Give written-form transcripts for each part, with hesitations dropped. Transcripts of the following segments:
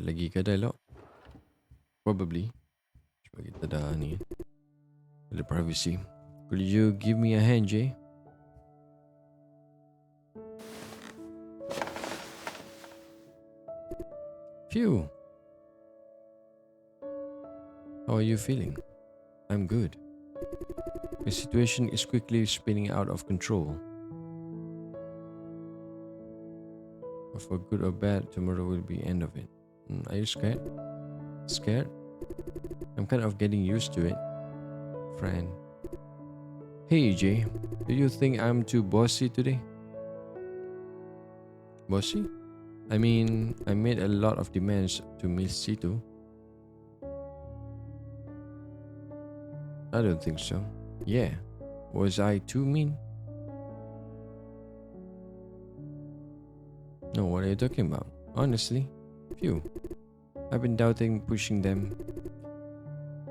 lagi ke dialog? Probably. Cuba kita dah ni. Ada privacy. Could you give me a hand, Jay? Phew. How are you feeling? I'm good. The situation is quickly spinning out of control. But for good or bad, tomorrow will be end of it. Are you scared? Scared? I'm kind of getting used to it. Friend. Hey Jay, do you think I'm too bossy today? Bossy? I mean, I made a lot of demands to Miss Situ. I don't think so. Yeah. Was I too mean? No, what are you talking about? Honestly? Phew. I've been doubting pushing them.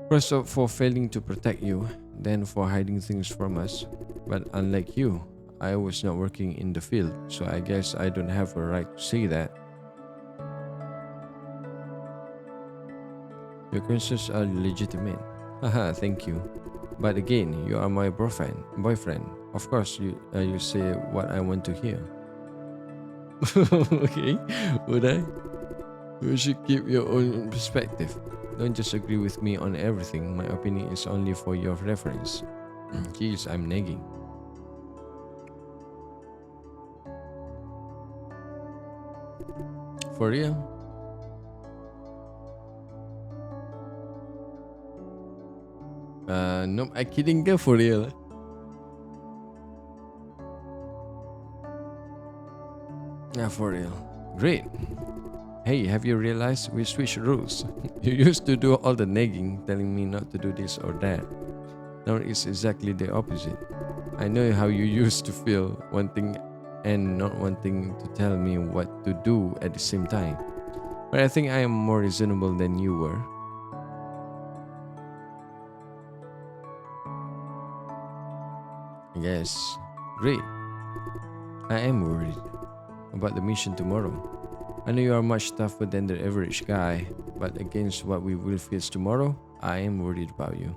First off, for failing to protect you, then for hiding things from us. But unlike you, I was not working in the field, so I guess I don't have a right to say that. Your concerns are legitimate. Haha, thank you. But again, you are my boyfriend. Of course, you say what I want to hear. Okay, would I? You should keep your own perspective. Don't just agree with me on everything. My opinion is only for your reference. Jeez, I'm nagging. For real? Nope, I kidding girl, for real. Yeah, for real. Great. Hey, have you realized we switched rules? You used to do all the nagging, telling me not to do this or that. Now it's exactly the opposite. I know how you used to feel, wanting and not wanting to tell me what to do at the same time. But I think I am more reasonable than you were. Yes, great. I am worried about the mission tomorrow. I know you are much tougher than the average guy, but against what we will face tomorrow, I am worried about you.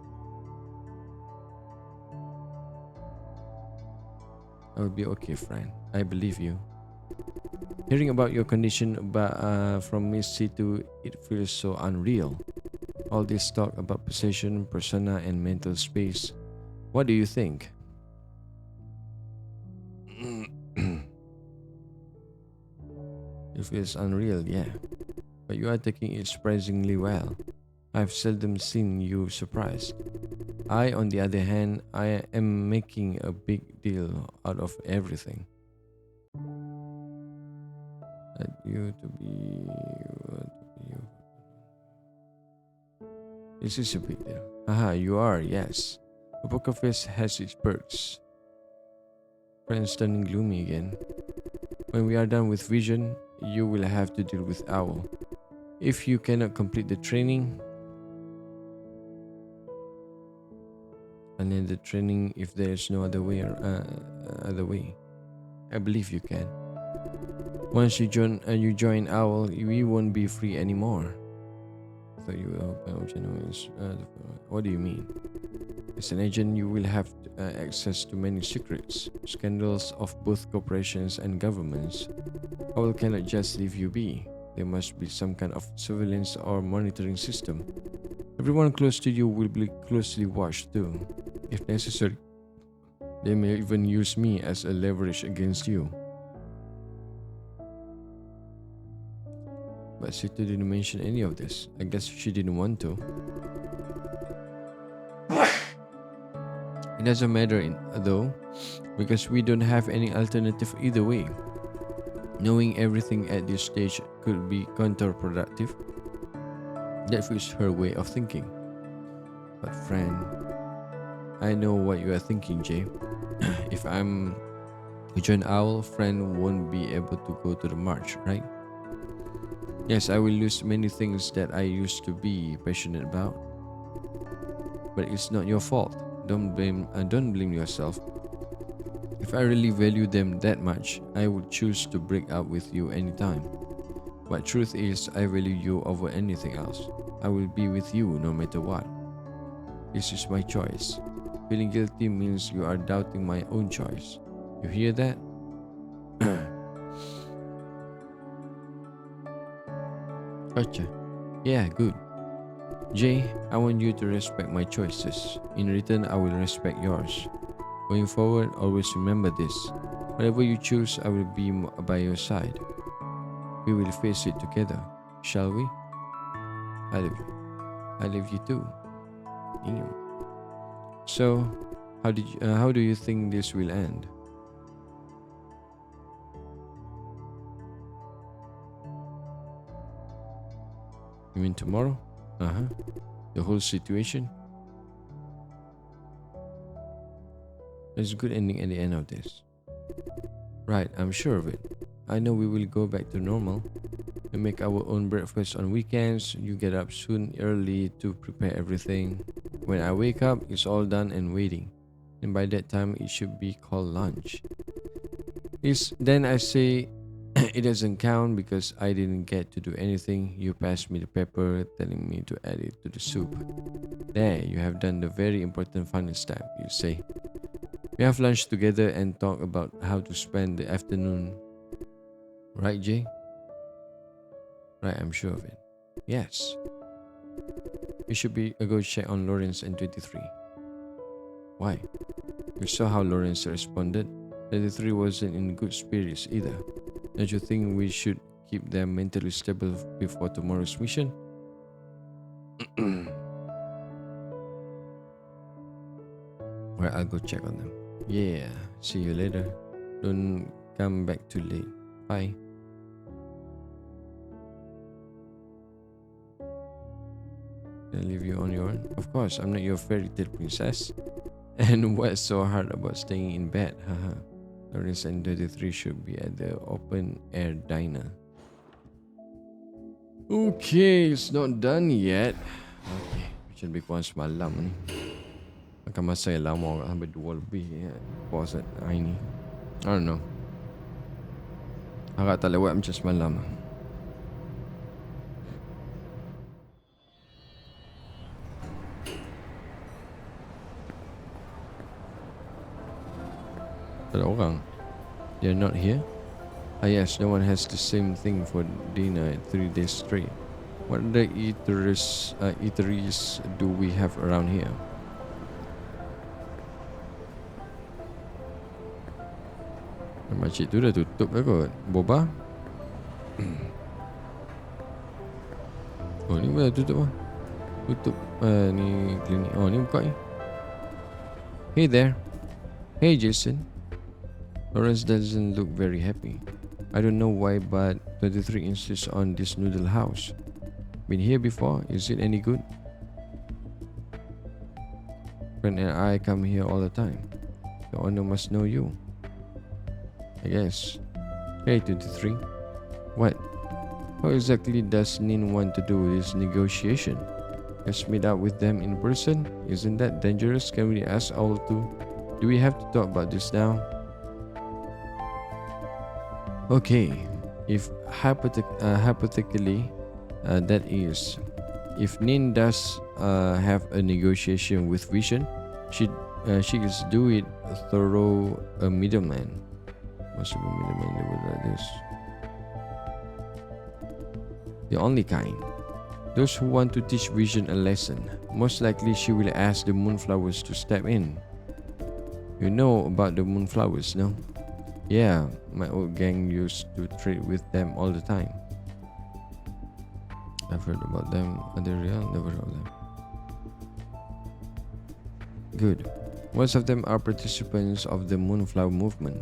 I will be okay, friend. I believe you. Hearing about your condition from Miss Situ, it feels so unreal. All this talk about possession, persona, and mental space. What do you think? It feels unreal, yeah. But you are taking it surprisingly well. I've seldom seen you surprised. I, on the other hand, I am making a big deal out of everything. That you to be you. This is a big deal. Haha, you are, yes. A poker face has its perks. Friends turning gloomy again. When we are done with Vision, you will have to deal with Owl. If you cannot complete the training, and then the training if there is no other way, I believe you can. Once you join Owl, we won't be free anymore. I thought you will what do you mean? As an agent, you will have access to many secrets, scandals of both corporations and governments. Owl cannot just leave you be. There must be some kind of surveillance or monitoring system. Everyone close to you will be closely watched too. If necessary, they may even use me as a leverage against you. But Situ didn't mention any of this. I guess she didn't want to. It doesn't matter though, because we don't have any alternative either way. Knowing everything at this stage could be counterproductive. That was her way of thinking. But friend, I know what you are thinking, Jay. If I'm to join Owl, friend won't be able to go to the march, right? Yes, I will lose many things that I used to be passionate about. But it's not your fault. Don't blame yourself. If I really value them that much, I would choose to break up with you anytime. But truth is, I value you over anything else. I will be with you no matter what. This is my choice. Feeling guilty means you are doubting my own choice. You hear that? Gotcha. Yeah, good. Jay, I want you to respect my choices. In return, I will respect yours. Going forward, always remember this. Whatever you choose, I will be by your side. We will face it together, shall we? I love you. I love you too. Damn. So, how do you think this will end? You mean tomorrow? Uh-huh. The whole situation? There's a good ending at the end of this. Right, I'm sure of it. I know we will go back to normal. We make our own breakfast on weekends. You get up soon early to prepare everything. When I wake up, it's all done and waiting. And by that time, it should be called lunch. Then I say it doesn't count because I didn't get to do anything. You passed me the pepper, telling me to add it to the soup. There, you have done the very important final step, you say. We have lunch together and talk about how to spend the afternoon. Right, Jay? Right, I'm sure of it. Yes. We should go check on Lawrence and 23. Why? You saw how Lawrence responded. 23 wasn't in good spirits either. Don't you think we should keep them mentally stable before tomorrow's mission? Alright, I'll go check on them. Yeah, see you later. Don't come back too late. Bye. Can I leave you on your own? Of course, I'm not your fairy tale princess. And what's so hard about staying in bed? Haha. Lawrence and 33 should be at the open air diner. Okay, it's not done yet. Okay, macam lebih kurang semalam ni. Akan masa yang lama sampai 2 lebih puasa hari ni. I don't know. Harap tak lewat macam semalam. Tak ada orang. They're not here? Ah yes, no one has the same thing for dinner 3 days straight. What other eateries do we have around here? Makcik tu dah tutup dah kot. Boba? Oh ni dah tutup lah. Tutup ni klinik. Oh ni buka ni. Hey there. Hey Jason. Lawrence doesn't look very happy. I don't know why, but 23 insists on this noodle house. Been here before? Is it any good? Friend and I come here all the time. The owner must know you. I guess. Hey 23. What? How exactly does Nin want to do this negotiation? Let's meet up with them in person? Isn't that dangerous? Can we ask all to? Do we have to talk about this now? Okay, if hypothetically, that is, if Nin does have a negotiation with Vision, she is do it through a middleman. What's a middleman like this? The only kind. Those who want to teach Vision a lesson. Most likely she will ask the Moonflowers to step in. You know about the Moonflowers, no? Yeah, my old gang used to trade with them all the time. I've heard about them. Are they real? Never heard of them. Good. Most of them are participants of the Moonflower movement.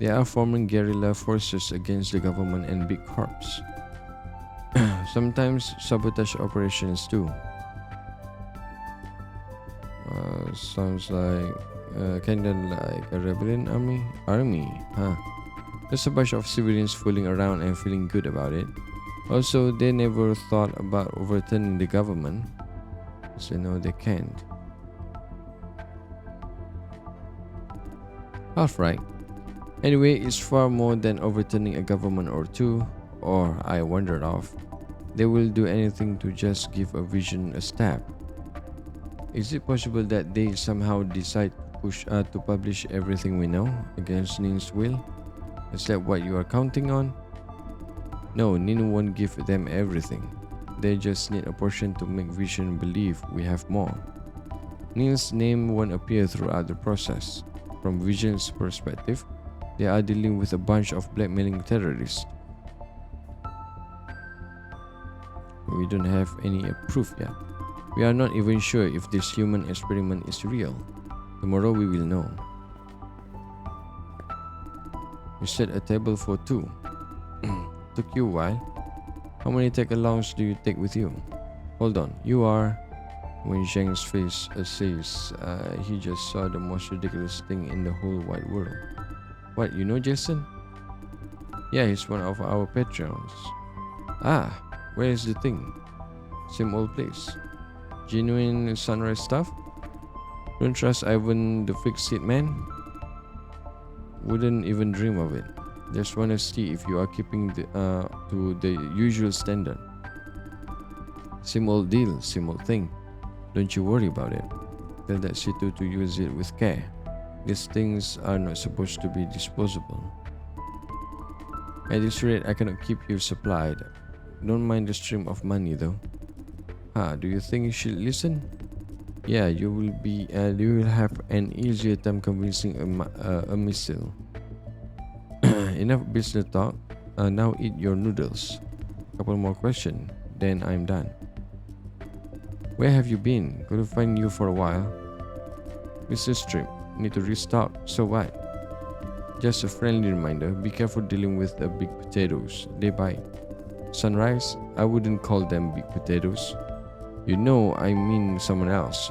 They are forming guerrilla forces against the government and big corps. Sometimes sabotage operations too. Sounds like kinda like a rebellion army, huh? There's a bunch of civilians fooling around and feeling good about it. Also, they never thought about overturning the government, so no, they can't. Half right. Anyway, it's far more than overturning a government or two. or I wandered off, they will do anything to just give a vision a stab. Is it possible that they somehow decide to publish everything we know against Nin's will? Is that what you are counting on? No, Nin won't give them everything. They just need a portion to make Vision believe we have more. Nin's name won't appear throughout the process. From Vision's perspective, they are dealing with a bunch of blackmailing terrorists. We don't have any proof yet. We are not even sure if this human experiment is real. Tomorrow we will know. You set a table for two. Took you a while. How many tag-alongs do you take with you? Hold on, you are... When Zhang's face says he just saw the most ridiculous thing in the whole wide world. What, you know Jason? Yeah, he's one of our patrons. Ah, where is the thing? Same old place. Genuine Sunrise stuff? Don't trust Ivan the fix-it man? Wouldn't even dream of it. Just wanna see if you are keeping to the usual standard. Same old deal, same old thing. Don't you worry about it. Tell that Situ to use it with care. These things are not supposed to be disposable. At this rate, I cannot keep you supplied. Don't mind the stream of money though. Do you think you should listen? Yeah, you will have an easier time convincing a missile. Enough business talk. Now eat your noodles. Couple more questions, then I'm done. Where have you been? Couldn't find you for a while. Business trip. Need to restock. So what? Just a friendly reminder. Be careful dealing with the big potatoes. They bite. Sunrise? I wouldn't call them big potatoes. You know I mean someone else.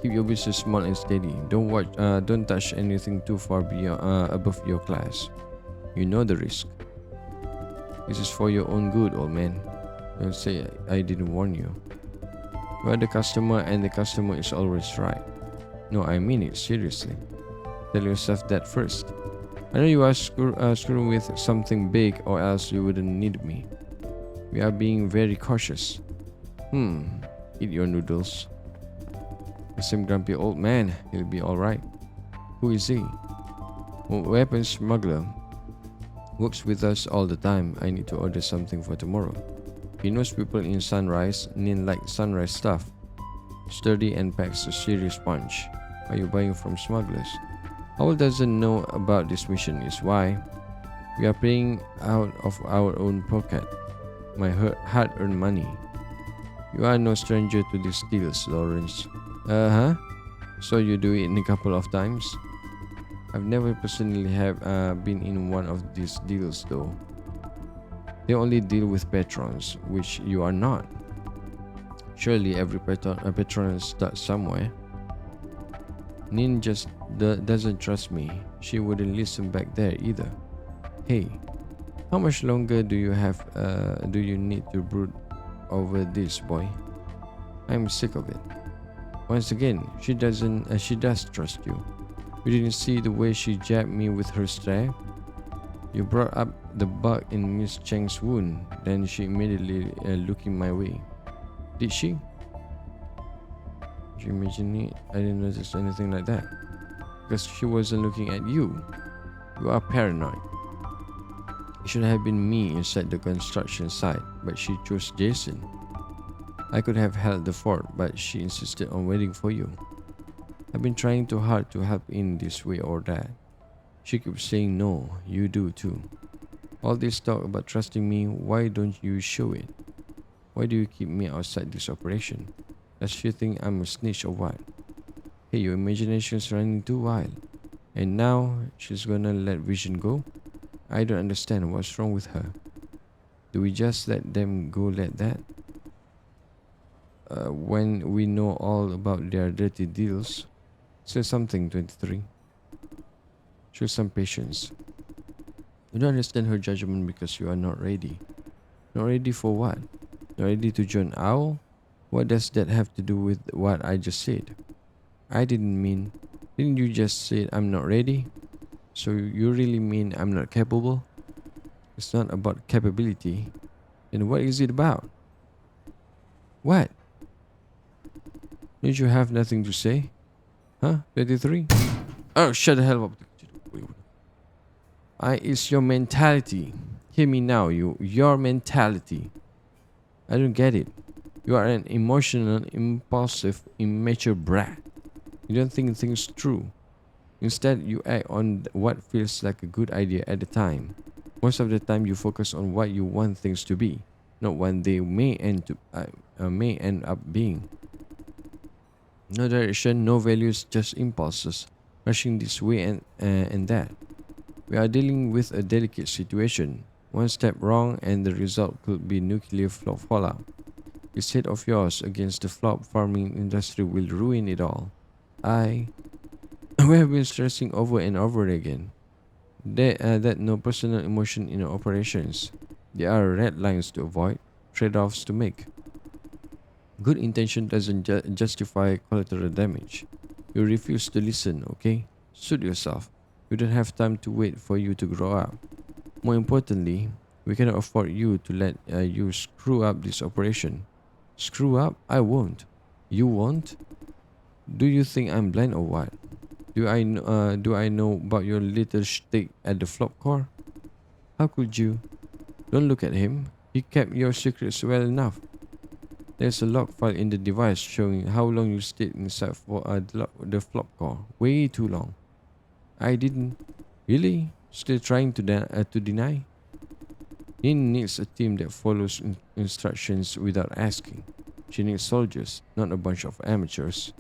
Keep your business small and steady. Don't touch anything too far beyond above your class. You know the risk. This is for your own good, old man. Don't say I didn't warn you. You are the customer and the customer is always right. No, I mean it seriously. Tell yourself that first. I know you are screwing with something big or else you wouldn't need me. We are being very cautious. Eat your noodles. The same grumpy old man. He'll be alright. Who is he? Weapons smuggler. Works with us all the time. I need to order something for tomorrow. He knows people in Sunrise. Nin likes Sunrise stuff. Sturdy and packs a serious punch. Are you buying from smugglers? Owl doesn't know about this mission is why we are paying out of our own pocket. My hard-earned money. You are no stranger to these deals, Lawrence. So you do it in a couple of times? I've never personally have been in one of these deals though. They only deal with patrons, which you are not. Surely every patron starts somewhere. Nin just doesn't trust me. She wouldn't listen back there either. Hey, how much longer do you need to brood over this, boy? I'm sick of it. Once again, she does trust you. You didn't see the way she jabbed me with her stare? You brought up the bug in Miss Cheng's wound, then she immediately looking my way. Did she? Did you imagine it? I didn't notice anything like that. Because she wasn't looking at you. You are paranoid. It should have been me inside the construction site, but she chose Jason. I could have held the fort, but she insisted on waiting for you. I've been trying too hard to help in this way or that. She keeps saying no, you do too. All this talk about trusting me, why don't you show it? Why do you keep me outside this operation? Does she think I'm a snitch or what? Hey, your imagination's running too wild. And now, she's gonna let Vision go? I don't understand what's wrong with her. Do we just let them go like that? When we know all about their dirty deals? Say something, 23. Show some patience. You don't understand her judgment because you are not ready. Not ready for what? Not ready to join Owl? What does that have to do with what I just said? Didn't you just say I'm not ready? So you really mean I'm not capable? It's not about capability. Then what is it about? What? Don't you have nothing to say? Huh? 23? Oh, shut the hell up. It's your mentality. Hear me now, your mentality. I don't get it. You are an emotional, impulsive, immature brat. You don't think things through. Instead, you act on what feels like a good idea at the time. Most of the time, you focus on what you want things to be, not what they may end up being. No direction, no values, just impulses, rushing this way and that. We are dealing with a delicate situation. One step wrong, and the result could be nuclear fallout. This hate of yours against the flop farming industry will ruin it all. We have been stressing over and over again that no personal emotion in our operations. There are red lines to avoid, trade-offs to make. Good intention doesn't justify collateral damage. You refuse to listen, okay? Suit yourself. We don't have time to wait for you to grow up. More importantly, we cannot afford you to let you screw up this operation. Screw up? I won't. You won't? Do you think I'm blind or what? Do I know about your little shtick at the flop core? How could you? Don't look at him. He kept your secrets well enough. There's a log file in the device showing how long you stayed inside for the flop core. Way too long. I didn't. Really? Still trying to deny? Nin needs a team that follows instructions without asking. She needs soldiers, not a bunch of amateurs.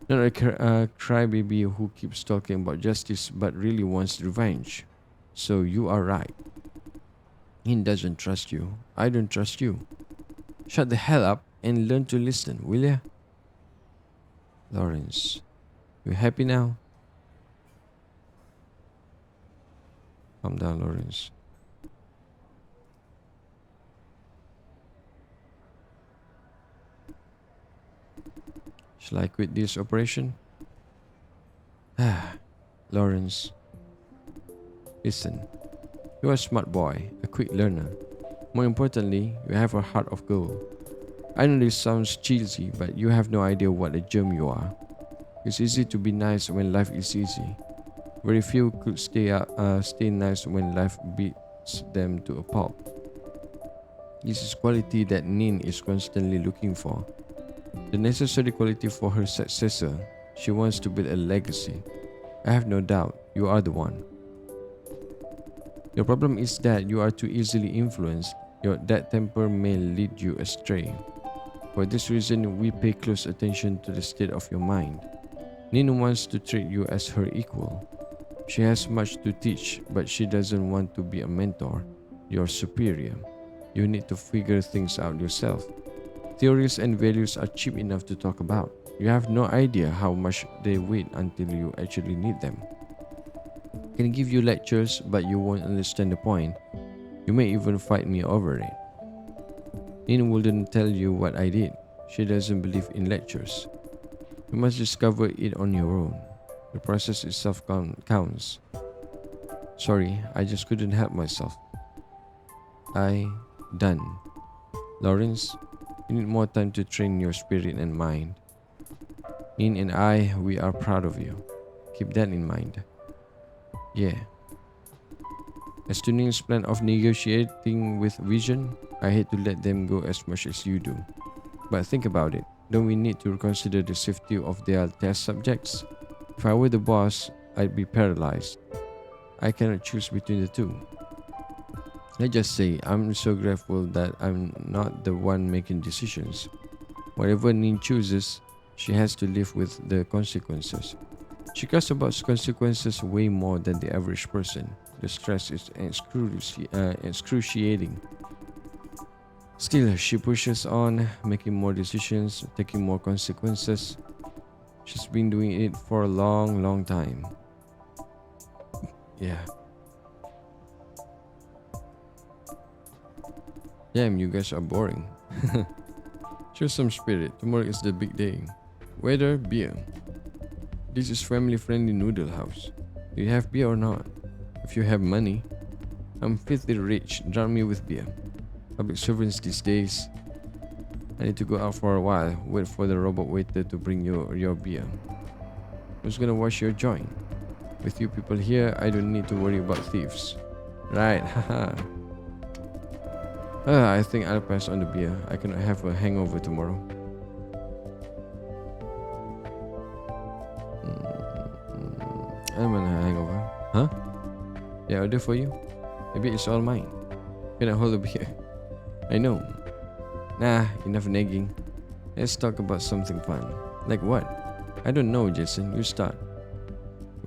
Not a crybaby who keeps talking about justice but really wants revenge. So you are right. Nin doesn't trust you. I don't trust you. Shut the hell up and learn to listen, will ya? Lawrence, you happy now? Calm down, Lawrence. Shall I quit this operation? Lawrence, listen. You're a smart boy, a quick learner. More importantly, you have a heart of gold. I know this sounds cheesy, but you have no idea what a gem you are. It's easy to be nice when life is easy. Very few could stay nice when life beats them to a pulp. This is quality that Nin is constantly looking for. The necessary quality for her successor. She wants to build a legacy. I have no doubt you are the one. Your problem is that you are too easily influenced. That temper may lead you astray. For this reason, we pay close attention to the state of your mind. Nin wants to treat you as her equal. She has much to teach, but she doesn't want to be a mentor, your superior. You need to figure things out yourself. Theories and values are cheap enough to talk about. You have no idea how much they weigh until you actually need them. I can give you lectures, but you won't understand the point. You may even fight me over it. Nin wouldn't tell you what I did. She doesn't believe in lectures. You must discover it on your own. The process itself counts. Sorry, I just couldn't help myself. Done. Lawrence, you need more time to train your spirit and mind. Nin and I, we are proud of you. Keep that in mind. Yeah. As to Nin's plan of negotiating with Vision, I hate to let them go as much as you do. But think about it. Don't we need to consider the safety of their test subjects? If I were the boss, I'd be paralyzed. I cannot choose between the two. Let's just say I'm so grateful that I'm not the one making decisions. Whatever Nin chooses, she has to live with the consequences. She cares about consequences way more than the average person. The stress is excruciating. Still, she pushes on, making more decisions, taking more consequences. She's been doing it for a long, long time. Yeah. Damn, you guys are boring. Show some spirit. Tomorrow is the big day. Weather, beer. This is family-friendly noodle house. Do you have beer or not? If you have money. I'm filthy rich. Drown me with beer. Public servants these days. I need to go out for a while. Wait for the robot waiter to bring you your beer. Who's gonna wash your joint? With you people here, I don't need to worry about thieves. Right, haha. I think I'll pass on the beer. I cannot have a hangover tomorrow. I'm on a hangover. Huh? Yeah, order for you. Maybe it's all mine. Can I hold a beer? I know. Nah, enough nagging. Let's talk about something fun. Like what? I don't know, Jason. You start.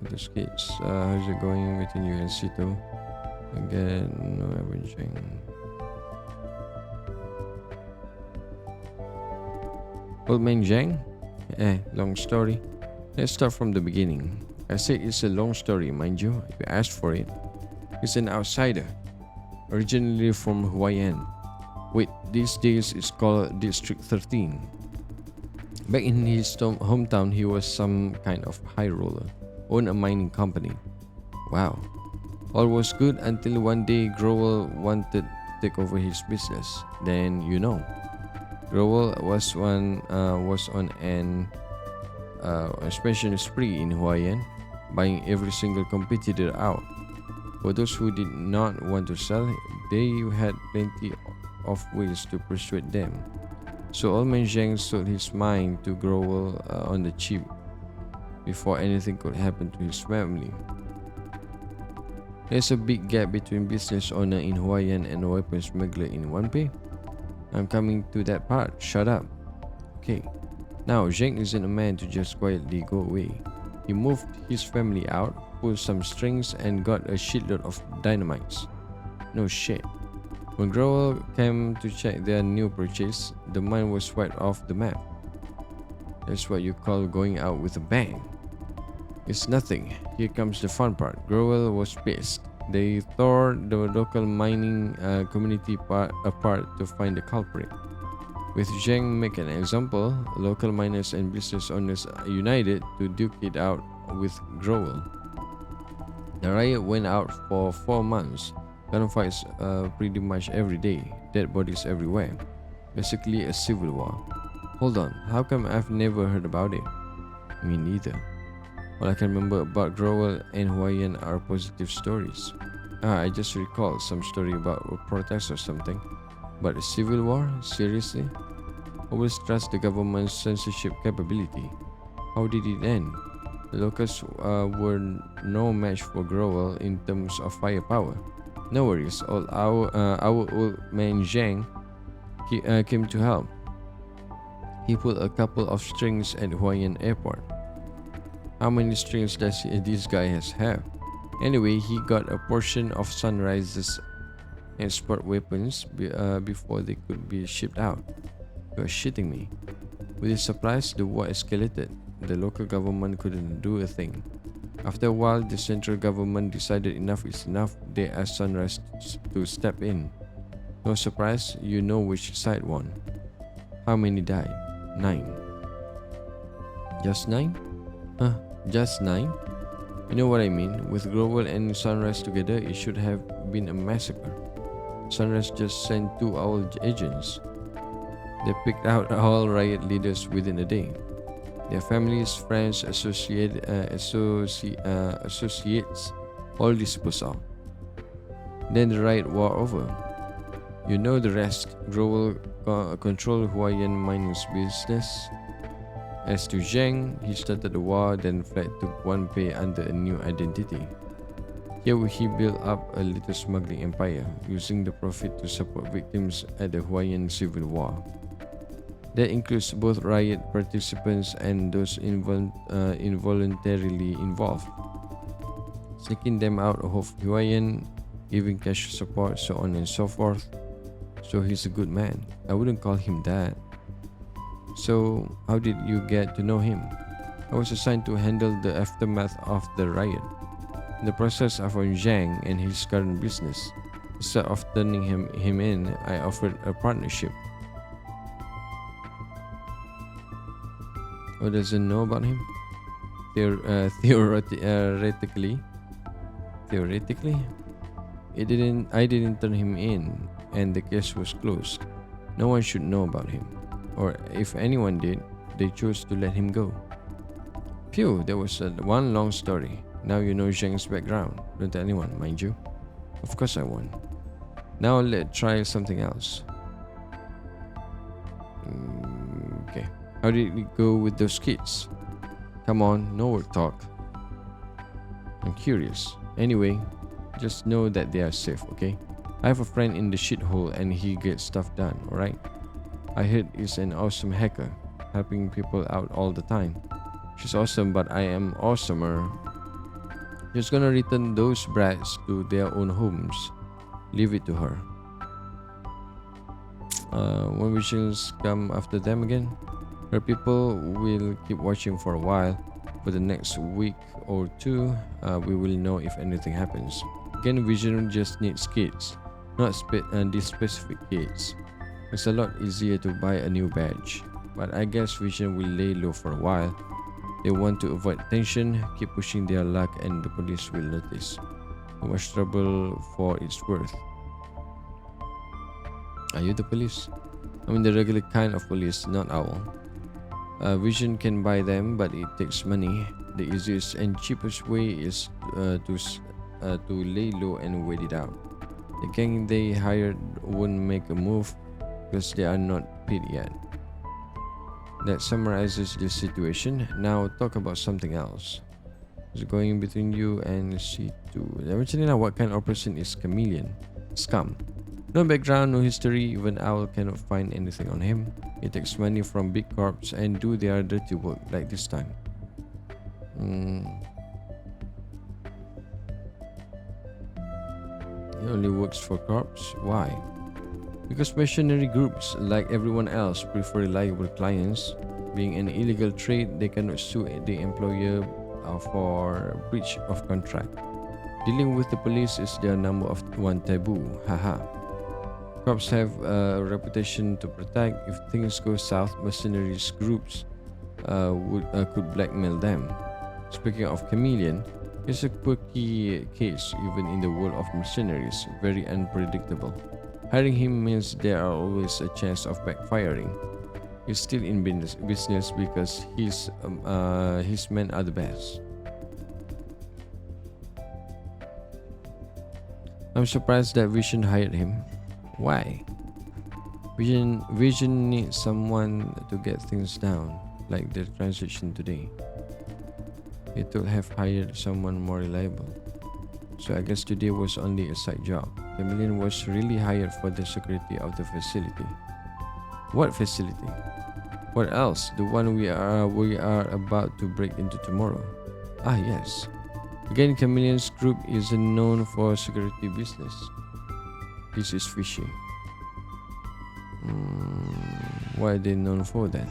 With the skates. How's it going between you and Sito? Again, no everything. Old Man Zhang? Long story. Let's start from the beginning. I said it's a long story, mind you. You asked for it. He's an outsider. Originally from Huayan. Wait, these days it's called District 13. Back in his hometown, he was some kind of high roller. Owned a mining company. Wow. All was good until one day Growell wanted to take over his business. Then Growell was on an expansion spree in Huayan, buying every single competitor out. For those who did not want to sell, they had plenty of ways to persuade them. So Old Man Zhang sold his mine to Growell on the cheap before anything could happen to his family. There's a big gap between business owner in Huayan and a weapons smuggler in Wanpei. I'm coming to that part. Shut up. Okay. Now, Zhang isn't a man to just quietly go away. He moved his family out, pulled some strings, and got a shitload of dynamites. No shit. When Growell came to check their new purchase, the mine was wiped off the map. That's what you call going out with a bang. It's nothing. Here comes the fun part. Growell was pissed. They tore the local mining community apart to find the culprit. With Zhang making an example, local miners and business owners united to duke it out with Growell. The riot went out for 4 months. Gunfights pretty much every day. Dead bodies everywhere. Basically a civil war. Hold on, how come I've never heard about it? Me neither. All I can remember about Growell and Huayan are positive stories. I just recall some story about a protest or something. But a civil war? Seriously? Always trust the government's censorship capability. How did it end? The locals were no match for Growell in terms of firepower. No worries, our old man Zhang came to help. He pulled a couple of strings at Huayan Airport. How many strings does this guy have? Anyway, he got a portion of Sunrise's export weapons before they could be shipped out. You're shitting me. With his supplies, the war escalated. The local government couldn't do a thing. After a while, the central government decided enough is enough. They asked Sunrise to step in. No surprise, you know which side won. How many died? 9. Just 9? Huh? Just 9? You know what I mean? With Growell and Sunrise together, it should have been a massacre. Sunrise just sent 2 owl agents. They picked out all riot leaders within a day. Their families, friends, associates, all disposed of. Then the riot war over. You know the rest. Growell controlled Huayan mining's business. As to Zhang, he started the war, then fled to Wanpei under a new identity. Here he built up a little smuggling empire, using the profit to support victims at the Huayan Civil War. That includes both riot participants and those involuntarily involved, seeking them out of Huayan, giving cash support, so on and so forth. So he's a good man. I wouldn't call him that. So how did you get to know him? I was assigned to handle the aftermath of the riot. In the process, I found Zhang and his current business. Instead of turning him in, I offered a partnership. Who doesn't know about him? Theoretically, I didn't turn him in, and the case was closed. No one should know about him. Or if anyone did, they chose to let him go. Phew, that was one long story. Now you know Zheng's background. Don't tell anyone, mind you. Of course I won. Now let's try something else. Okay. How did it go with those kids? Come on, no work talk. I'm curious. Anyway, just know that they are safe, okay? I have a friend in the shithole and he gets stuff done, alright? I heard he's an awesome hacker, helping people out all the time. She's awesome, but I am awesomer. Just gonna return those brats to their own homes. Leave it to her. When visions come after them again, her people will keep watching for a while. For the next week or two, we will know if anything happens. Again, Vision just needs kids, not these specific kids. It's a lot easier to buy a new badge, but I guess Vision will lay low for a while. They want to avoid tension, keep pushing their luck, and the police will notice. Too much trouble for its worth. Are you the police? I mean the regular kind of police, not owl. Vision can buy them, but it takes money. The easiest and cheapest way is to lay low and wait it out. The gang they hired won't make a move because they are not paid yet. That summarizes the situation. Now talk about something else. What's going between you and C2? Eventually, now what kind of person is Chameleon? Scum. No background, no history, even Owl cannot find anything on him. He takes money from big corps and do their dirty work like this time. He only works for corps? Why? Because mercenary groups, like everyone else, prefer reliable clients. Being an illegal trade, they cannot sue the employer for breach of contract. Dealing with the police is their number one taboo. Haha. Cops have a reputation to protect. If things go south, mercenaries groups could blackmail them. Speaking of Chameleon, it's a quirky case even in the world of mercenaries, very unpredictable. Hiring him means there are always a chance of backfiring. He's still in business because his men are the best. I'm surprised that Vision hired him. Why? Vision needs someone to get things down, like the transaction today. He could have hired someone more reliable. So I guess today was only a side job. Chameleon was really hired for the security of the facility. What facility? What else? The one we are about to break into tomorrow. Ah yes. Again, Chameleon's group is known for security business. This is fishy. What are they known for then?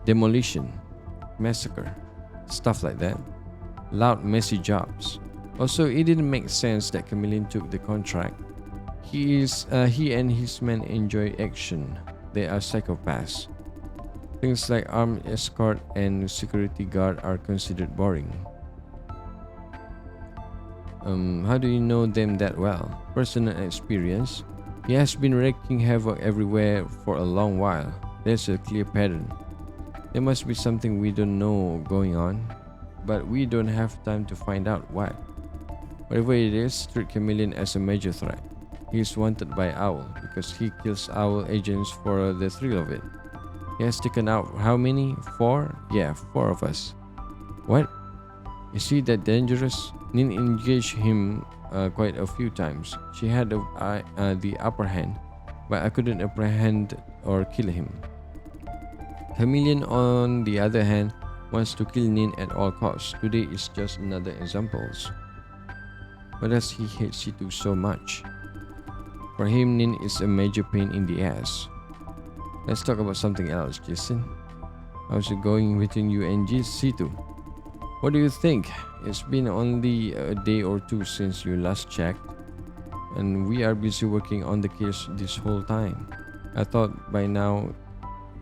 Demolition, massacre, stuff like that. Loud, messy jobs. Also, it didn't make sense that Chameleon took the contract. He and his men enjoy action. They are psychopaths. Things like armed escort and security guard are considered boring. How do you know them that well? Personal experience. He has been wreaking havoc everywhere for a long while. There's a clear pattern. There must be something we don't know going on, but we don't have time to find out what. Whatever it is, treat Chameleon as a major threat. He is wanted by Owl because he kills Owl agents for the thrill of it. He has taken out how many? 4? Yeah, 4 of us. What? Is he that dangerous? Nin engaged him quite a few times. She had the upper hand, but I couldn't apprehend or kill him. Chameleon, on the other hand, wants to kill Nin at all costs. Today is just another example. Why does he hate C2 so much? For him, Nin is a major pain in the ass. Let's talk about something else, Jason. How's it going between you and C2? What do you think? It's been only a day or two since you last checked, and we are busy working on the case this whole time. I thought by now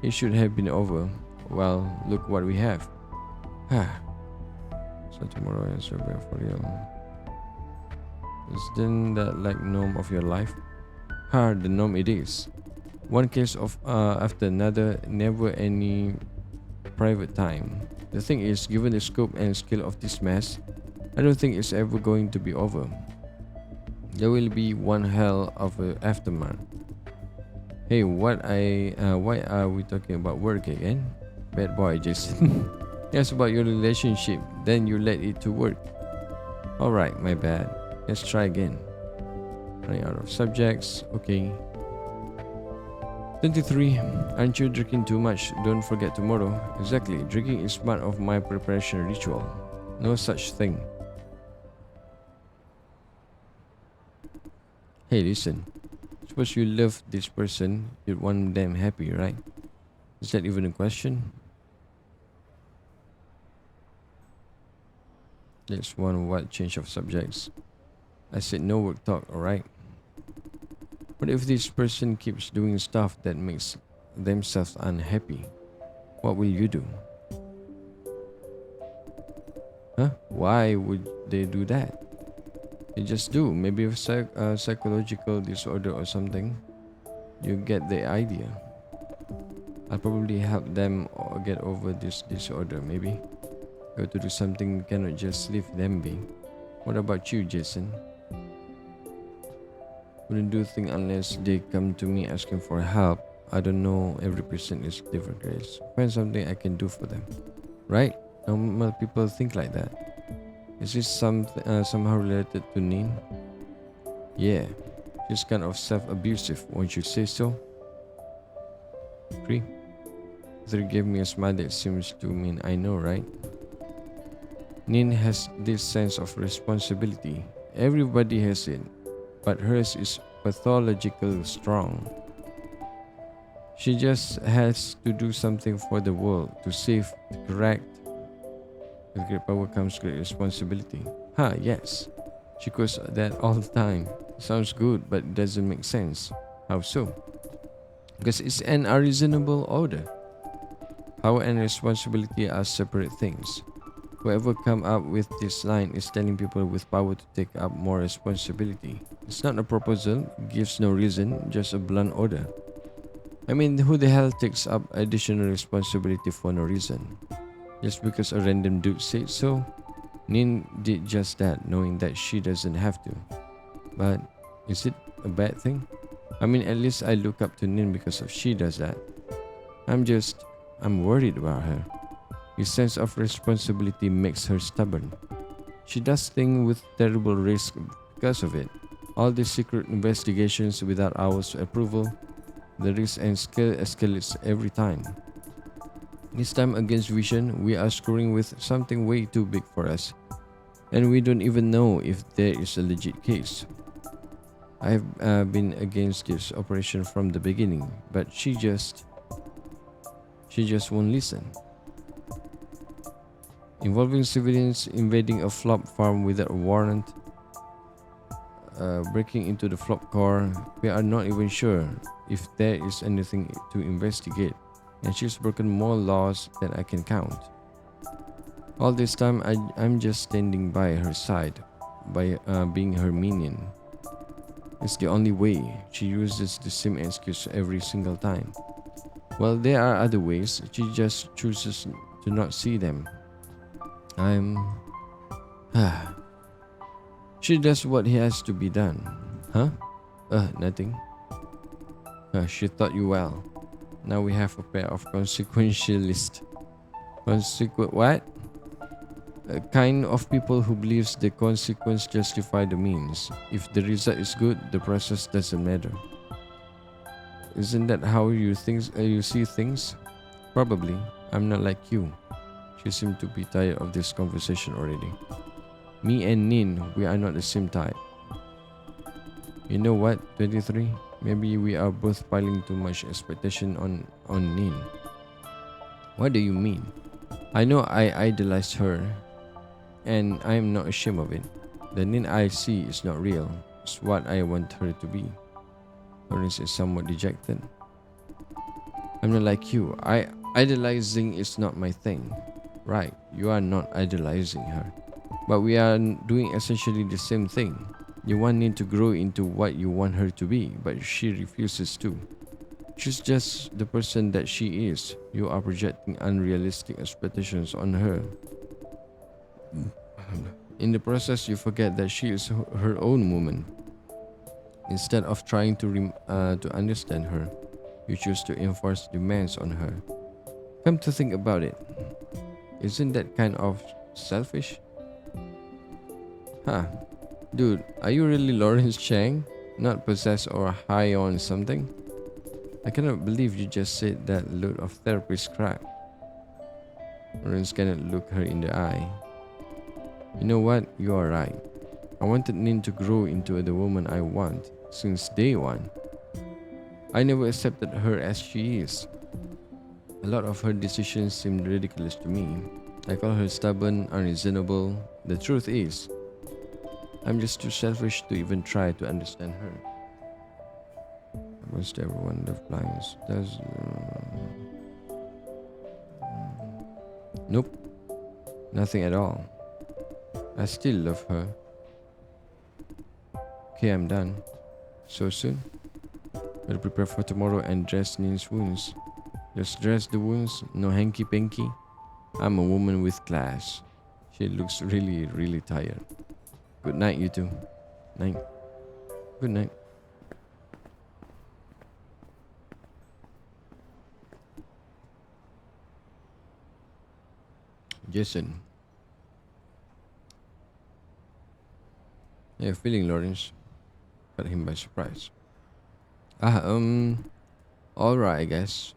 it should have been over. Well, look what we have. So tomorrow is for real. Isn't that like norm of your life? The norm it is. One case of after another, never any private time. The thing is, given the scope and scale of this mess, I don't think it's ever going to be over. There will be one hell of a aftermath. Hey, why are we talking about work again? Bad boy, Jason. Yes, about your relationship. Then you let it to work. All right, my bad. Let's try again. Running out of subjects. Okay. 23. Aren't you drinking too much? Don't forget tomorrow. Exactly. Drinking is part of my preparation ritual. No such thing. Hey, listen. Suppose you love this person, you'd want them happy, right? Is that even a question? That's one what change of subjects. I said no work talk, alright? What if this person keeps doing stuff that makes themselves unhappy? What will you do? Huh? Why would they do that? They just do. Maybe a psychological disorder or something. You get the idea. I'll probably help them get over this disorder, maybe. Go to do something, cannot just leave them be. What about you, Jason? Wouldn't do things unless they come to me asking for help. I don't know, every person is different, Grace. Find something I can do for them. Right? Normal people think like that. Is this somehow related to Nin? Yeah. She's kind of self-abusive, won't you say so? 3. 3 gave me a smile that seems to mean I know, right? Nin has this sense of responsibility. Everybody has it, but hers is pathologically strong. She just has to do something for the world, to save, to correct. With great power comes great responsibility. Yes. She quotes that all the time. Sounds good, but it doesn't make sense. How so? Because it's an unreasonable order. Power and responsibility are separate things. Whoever come up with this line is telling people with power to take up more responsibility. It's not a proposal, gives no reason, just a blunt order. I mean, who the hell takes up additional responsibility for no reason? Just because a random dude said so? Nin did just that, knowing that she doesn't have to. But is it a bad thing? I mean, at least I look up to Nin because of she does that. I'm worried about her. His sense of responsibility makes her stubborn. She does things with terrible risk because of it. All these secret investigations without our approval, the risk and scale escalates every time. This time against Vision, we are screwing with something way too big for us. And we don't even know if there is a legit case. I have been against this operation from the beginning, but she just won't listen. Involving civilians invading a flop farm without a warrant, breaking into the flop car, we are not even sure if there is anything to investigate. And she's broken more laws than I can count. All this time, I'm just standing by her side, by being her minion. It's the only way. She uses the same excuse every single time. Well, there are other ways. She just chooses to not see them. She does what has to be done. Huh? Nothing. She taught you well. Now we have a pair of consequentialists. What? A kind of people who believes the consequence justify the means. If the result is good, the process doesn't matter. Isn't that how you see things? Probably. I'm not like you. She seemed to be tired of this conversation already. Me and Nin, we are not the same type. You know what, 23? Maybe we are both piling too much expectation on Nin. What do you mean? I know I idolized her, and I am not ashamed of it. The Nin I see is not real. It's what I want her to be. Lawrence is somewhat dejected. I'm not like you. Idolizing is not my thing. Right, you are not idolizing her. But we are doing essentially the same thing. You want Nin to grow into what you want her to be, but she refuses to. She's just the person that she is. You are projecting unrealistic expectations on her. In the process, you forget that she is her own woman. Instead of trying to understand her, you choose to enforce demands on her. Come to think about it, isn't that kind of selfish? Huh. Dude, are you really Lawrence Chang? Not possessed or high on something? I cannot believe you just said that load of therapist crap. Lawrence cannot look her in the eye. You know what? You are right. I wanted Nin to grow into the woman I want since day one. I never accepted her as she is. A lot of her decisions seemed ridiculous to me. I call her stubborn, unreasonable. The truth is, I'm just too selfish to even try to understand her. Almost everyone that flies does. Nope, nothing at all. I still love her. Okay, I'm done. So soon? Better prepare for tomorrow and dress Nin's wounds. Just dress the wounds, no hanky panky. I'm a woman with class. She looks really, really tired. Good night, you two. Night. Good night. Jason. How you feeling, Lawrence? Caught him by surprise. Alright, I guess.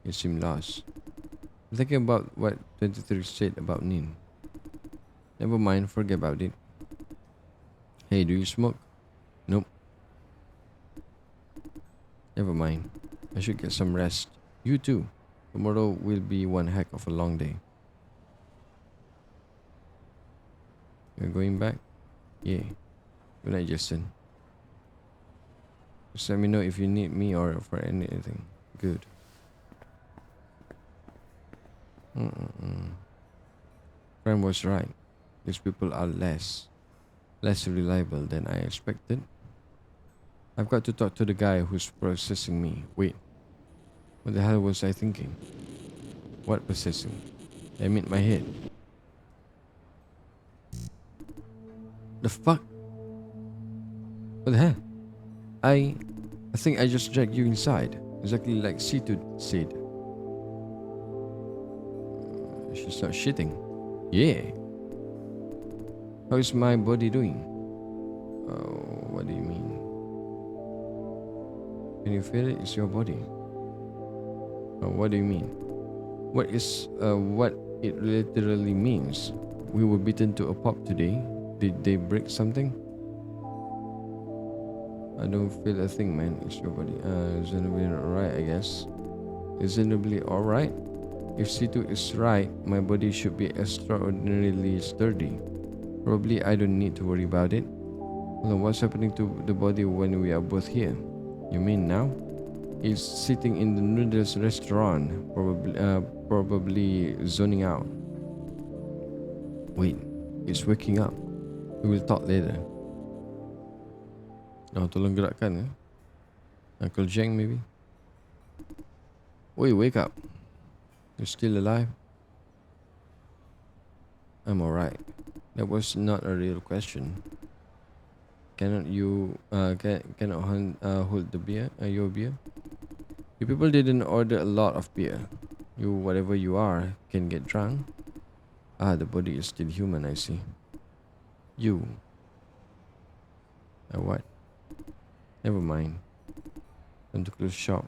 You seem lost. I'm thinking about what 23 said about Nin. Never mind, forget about it. Hey, do you smoke? Nope. Never mind. I should get some rest. You too. Tomorrow will be one heck of a long day. You're going back? Yeah. Good night, Justin. Just let me know if you need me or for anything. Good. Friend was right. These people are less reliable than I expected. I've got to talk to the guy who's processing me. Wait, what the hell was I thinking? What processing? I mean my head. The fuck? What the hell? I think I just dragged you inside, exactly like Situ said. She's not shitting. Yeah. How is my body doing? Oh, what do you mean? Can you feel it? It's your body. Oh, what do you mean? What it literally means? We were beaten to a pulp today. Did they break something? I don't feel a thing, man. It's your body. Reasonably alright, I guess. Reasonably alright? If C2 is right, my body should be extraordinarily sturdy. Probably I don't need to worry about it. Hold on, what's happening to the body when we are both here? You mean now? It's sitting in the noodles restaurant, probably zoning out. Wait, it's waking up. We will talk later. Oh, tolong gerakkan. Uncle Jeng maybe? Wait, wake up. You're still alive? I'm alright. That was not a real question. Cannot you hold the beer? Your beer? You people didn't order a lot of beer. You, whatever you are, can get drunk. Ah, the body is still human, I see. You. What? Never mind. Time to close shop.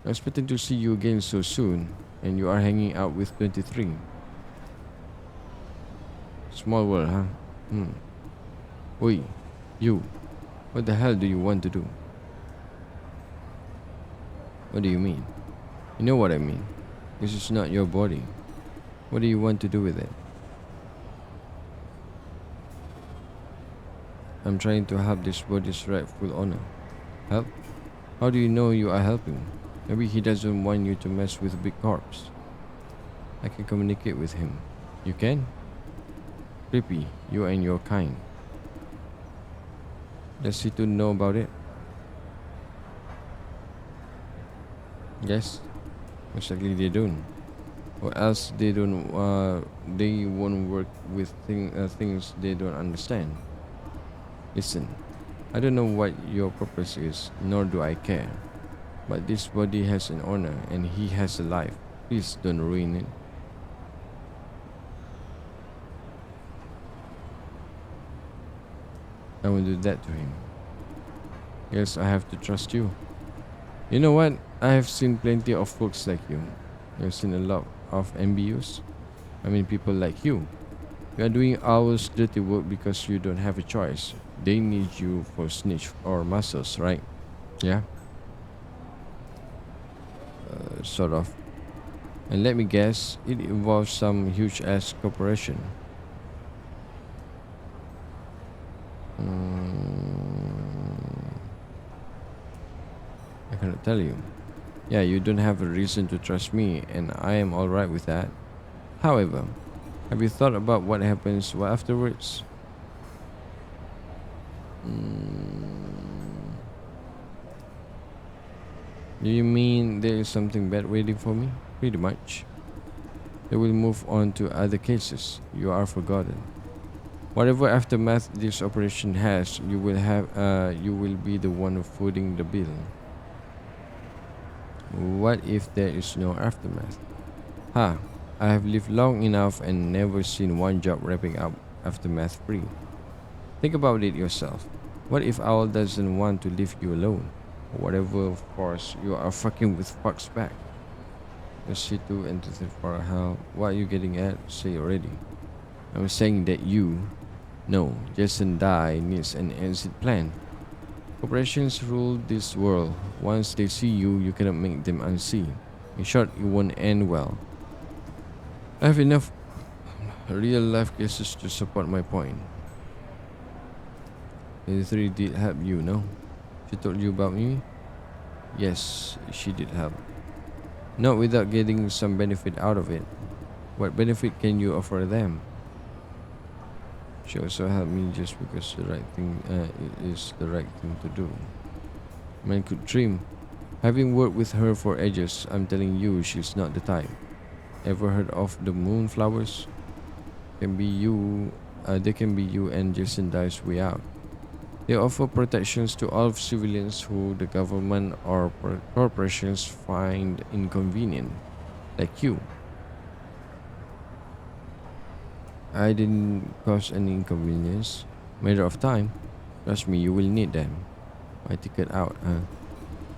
I'm expecting to see you again so soon, and you are hanging out with 23. Small world, huh? Oi, you. What the hell do you want to do? What do you mean? You know what I mean. This is not your body. What do you want to do with it? I'm trying to help this body's rightful owner. Help? How do you know you are helping? Maybe he doesn't want you to mess with big corpse. I can communicate with him. You can? Creepy, you and your kind. Does he to know about it? Yes, most likely they don't. Or else they don't. They won't work with things they don't understand. Listen, I don't know what your purpose is, nor do I care. But this body has an honor, and he has a life. Please don't ruin it. I won't do that to him. Yes, I have to trust you. You know what? I have seen plenty of folks like you. I've seen a lot of MBUs. I mean, people like you. You are doing hours dirty work because you don't have a choice. They need you for snitch or muscles, right? Yeah, sort of. And let me guess, it involves some huge ass corporation. Mm, I cannot tell you. Yeah, you don't have a reason to trust me, and I am alright with that. However, have you thought about what happens afterwards? Mm, do you mean there is something bad waiting for me? Pretty much. They will move on to other cases. You are forgotten. Whatever aftermath this operation has, you will be the one footing the bill. What if there is no aftermath? Ha! I have lived long enough and never seen one job wrapping up aftermath free. Think about it yourself. What if Owl doesn't want to leave you alone? Or whatever force you are fucking with fucks back. The C2 entity for hell. What are you getting at? Say already. I'm saying that you, no, Jason Dye needs an exit plan. Corporations rule this world. Once they see you, you cannot make them unsee. In short, it won't end well. I have enough real life cases to support my point. 23 did help you, no? She told you about me? Yes, she did help. Not without getting some benefit out of it. What benefit can you offer them? She also helped me just because it is the right thing to do. Man could dream. Having worked with her for ages, I'm telling you, she's not the type. Ever heard of the moonflowers? Can be you. They can be you and Jason Dye's way out. They offer protections to all civilians who the government or corporations find inconvenient, like you. I didn't cause any inconvenience. Matter of time. Trust me, you will need them. My ticket out, huh?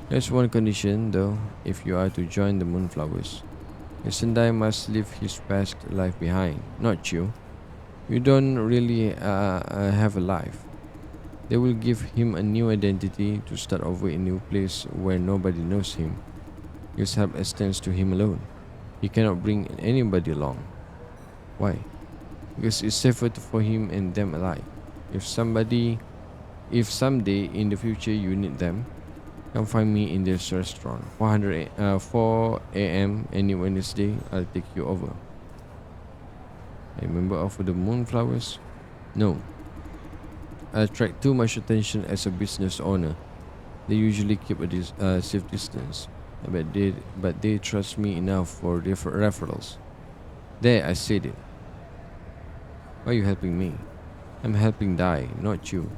There's one condition, though, if you are to join the Moonflowers. Sendai must leave his past life behind, not you. You don't really have a life. They will give him a new identity to start over in a new place where nobody knows him. His help extends to him alone. He cannot bring anybody along. Why? Because it's safer for him and them alike. If somebody, if someday in the future you need them, come find me in this restaurant. 4 a.m. any Wednesday, I'll take you over. A member of the Moonflowers? No. I attract too much attention as a business owner. They usually keep a safe distance, but they trust me enough for referrals. There, I said it. Why are you helping me? I'm helping Dai, not you.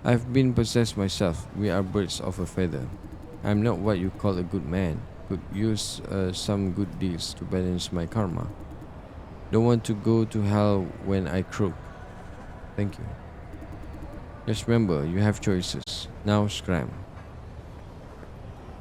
I've been possessed myself. We are birds of a feather. I'm not what you call a good man. Could use some good deeds to balance my karma. Don't want to go to hell when I croak. Thank you. Just remember, you have choices. Now scram.